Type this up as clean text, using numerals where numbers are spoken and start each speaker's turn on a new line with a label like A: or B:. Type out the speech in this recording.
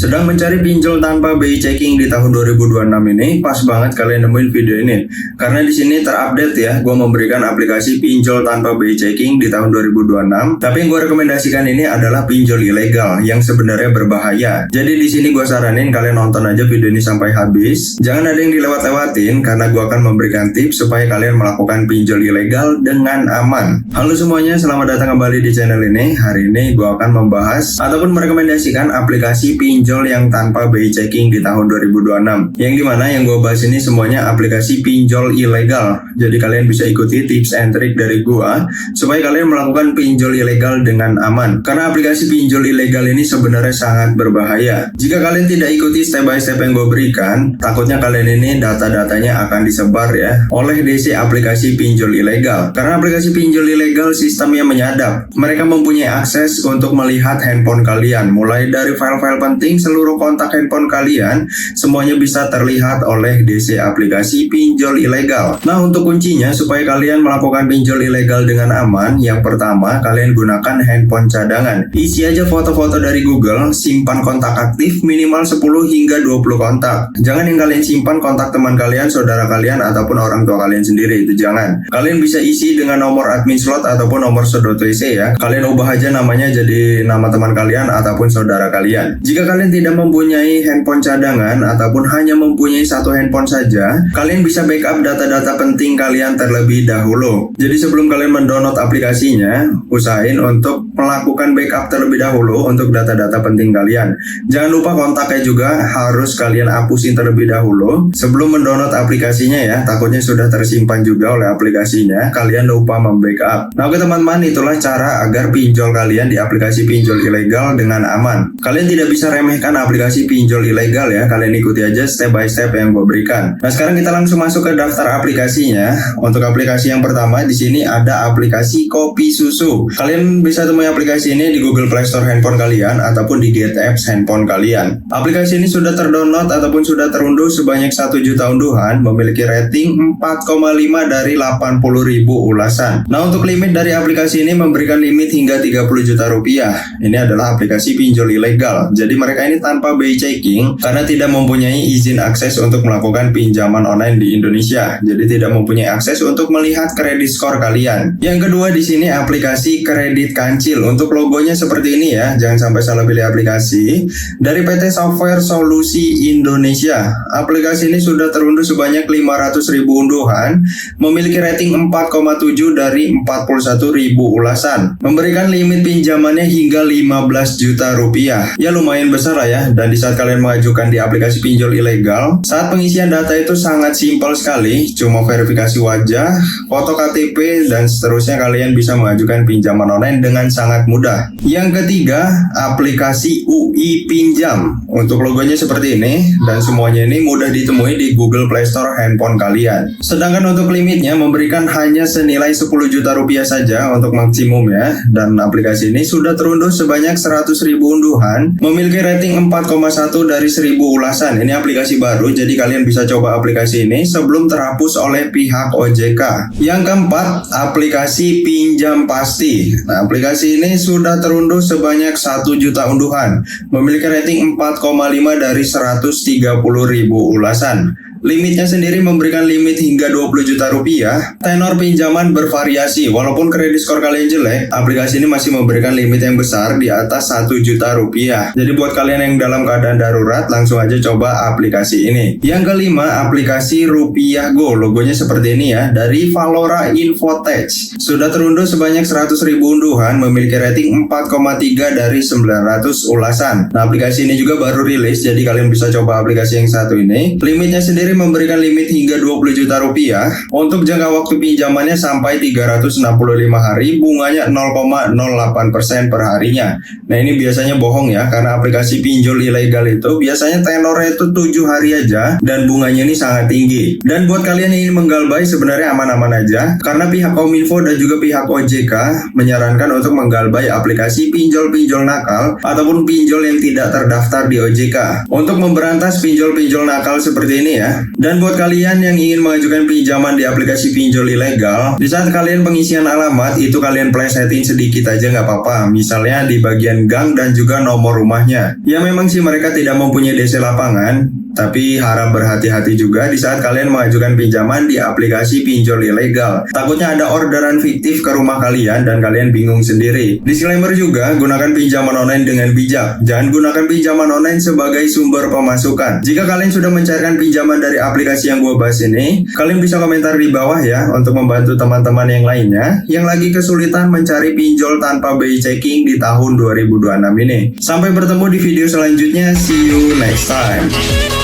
A: Sedang mencari pinjol tanpa BI checking di tahun 2026 ini, pas banget kalian nemuin video ini. Karena di sini terupdate ya, gue memberikan aplikasi pinjol tanpa BI checking di tahun 2026. Tapi yang gue rekomendasikan ini adalah pinjol ilegal yang sebenarnya berbahaya. Jadi di sini gue saranin kalian nonton aja video ini sampai habis. Jangan ada yang dilewat-lewatin karena gue akan memberikan tips supaya kalian melakukan pinjol ilegal dengan aman. Halo semuanya, selamat datang kembali di channel ini. Hari ini gue akan membahas ataupun merekomendasikan aplikasi pinjol yang tanpa BI checking di tahun 2026. Yang dimana yang gue bahas ini semuanya aplikasi pinjol ilegal. Jadi kalian bisa ikuti tips and trick dari gue supaya kalian melakukan pinjol ilegal dengan aman. Karena aplikasi pinjol ilegal ini sebenarnya sangat berbahaya. Jika kalian tidak ikuti step by step yang gue berikan, takutnya kalian ini data-datanya akan disebar ya oleh DC aplikasi pinjol ilegal. Karena aplikasi pinjol ilegal sistemnya menyadap. Mereka mempunyai akses untuk melihat handphone kalian, mulai dari file-file penting, seluruh kontak handphone kalian semuanya bisa terlihat oleh DC aplikasi pinjol ilegal. Nah, untuk kuncinya supaya kalian melakukan pinjol ilegal dengan aman, yang pertama kalian gunakan handphone cadangan. Isi aja foto-foto dari Google, simpan kontak aktif minimal 10 hingga 20 kontak. Jangan yang kalian simpan kontak teman kalian, saudara kalian ataupun orang tua kalian sendiri, itu jangan. Kalian bisa isi dengan nomor admin slot ataupun nomor .wc ya. Kalian ubah aja namanya jadi nama teman kalian ataupun saudara kalian. Jika kalian tidak mempunyai handphone cadangan ataupun hanya mempunyai satu handphone saja, kalian bisa backup data-data penting kalian terlebih dahulu. Jadi sebelum kalian mendownload aplikasinya, usahain untuk melakukan backup terlebih dahulu untuk data-data penting kalian. Jangan lupa kontaknya juga harus kalian hapusin terlebih dahulu sebelum mendownload aplikasinya ya. Takutnya sudah tersimpan juga oleh aplikasinya, kalian lupa membackup. Nah oke teman-teman, itulah cara agar pinjol kalian di aplikasi pinjol ilegal dengan aman. Kalian tidak bisa remehkan aplikasi pinjol ilegal ya, kalian ikuti aja step by step yang gue berikan. Nah sekarang kita langsung masuk ke daftar aplikasinya. Untuk aplikasi yang pertama di sini ada aplikasi Kopi Susu. Kalian bisa temui aplikasi ini di Google Play Store handphone kalian ataupun di Get Apps handphone kalian. Aplikasi ini sudah terdownload ataupun sudah terunduh sebanyak 1 juta unduhan, memiliki rating 4,5 dari 80.000 ulasan. Nah untuk limit dari aplikasi ini memberikan limit hingga 30 juta rupiah. Ini adalah aplikasi pinjol ilegal. Jadi mereka ini tanpa BI checking karena tidak mempunyai izin akses untuk melakukan pinjaman online di Indonesia. Jadi tidak mempunyai akses untuk melihat kredit skor kalian. Yang kedua di sini aplikasi Kredit Kancil. Untuk logonya seperti ini ya. Jangan sampai salah pilih aplikasi. Dari PT Software Solusi Indonesia. Aplikasi ini sudah terunduh sebanyak 500.000 unduhan, memiliki rating 4,7 dari 41.000 ulasan. Memberikan limit pinjamannya hingga 15 juta rupiah. Ya lumayan besar lah ya. Dan di saat kalian mengajukan di aplikasi pinjol ilegal, saat pengisian data itu sangat simpel sekali. Cuma verifikasi wajah, foto KTP, dan seterusnya kalian bisa mengajukan pinjaman online dengan sangat mudah. Yang ketiga, aplikasi UI Pinjam. Untuk logonya seperti ini, dan semuanya ini mudah ditemui di Google Play Store handphone kalian. Sedangkan untuk limitnya memberikan hanya senilai 10 juta rupiah saja untuk maksimum ya. Dan aplikasi ini sudah terunduh sebanyak 100.000 unduhan, memiliki rating 4,1 dari 1.000 ulasan. Ini aplikasi baru, jadi kalian bisa coba aplikasi ini sebelum terhapus oleh pihak OJK. Yang keempat, aplikasi Pinjam Pasti. Nah, aplikasi ini sudah terunduh sebanyak 1 juta unduhan, memiliki rating 4,5 dari 130.000 ulasan. Limitnya sendiri memberikan limit hingga 20 juta rupiah. Tenor pinjaman bervariasi. Walaupun kredit skor kalian jelek, aplikasi ini masih memberikan limit yang besar di atas 1 juta rupiah. Jadi buat kalian yang dalam keadaan darurat, langsung aja coba aplikasi ini. Yang kelima, aplikasi Rupiah Go. Logonya seperti ini ya, dari Valora Infotech. Sudah terunduh sebanyak 100.000 unduhan, memiliki rating 4,3 dari 900 ulasan. Nah, aplikasi ini juga baru rilis, jadi kalian bisa coba aplikasi yang satu ini. Limitnya sendiri memberikan limit hingga 20 juta rupiah. Untuk jangka waktu pinjamannya sampai 365 hari, bunganya 0,08% per harinya. Nah ini biasanya bohong ya, karena aplikasi pinjol ilegal itu biasanya tenornya itu 7 hari aja dan bunganya ini sangat tinggi. Dan buat kalian yang ingin menggalbay sebenarnya aman-aman aja, karena pihak Kominfo dan juga pihak OJK menyarankan untuk menggalbay aplikasi pinjol-pinjol nakal ataupun pinjol yang tidak terdaftar di OJK. Untuk memberantas pinjol-pinjol nakal seperti ini ya, Dan buat kalian yang ingin mengajukan pinjaman di aplikasi pinjol ilegal, di saat kalian pengisian alamat itu kalian plesetin sedikit aja nggak apa-apa. Misalnya di bagian gang dan juga nomor rumahnya. Ya memang sih mereka tidak mempunyai DC lapangan, tapi harap berhati-hati juga di saat kalian mengajukan pinjaman di aplikasi pinjol ilegal. Takutnya ada orderan fiktif ke rumah kalian dan kalian bingung sendiri. Disclaimer juga, gunakan pinjaman online dengan bijak. Jangan gunakan pinjaman online sebagai sumber pemasukan. Jika kalian sudah mencairkan pinjaman dari aplikasi yang gue bahas ini, kalian bisa komentar di bawah ya untuk membantu teman-teman yang lainnya yang lagi kesulitan mencari pinjol tanpa BI checking di tahun 2026 ini. Sampai bertemu di video selanjutnya. See you next time.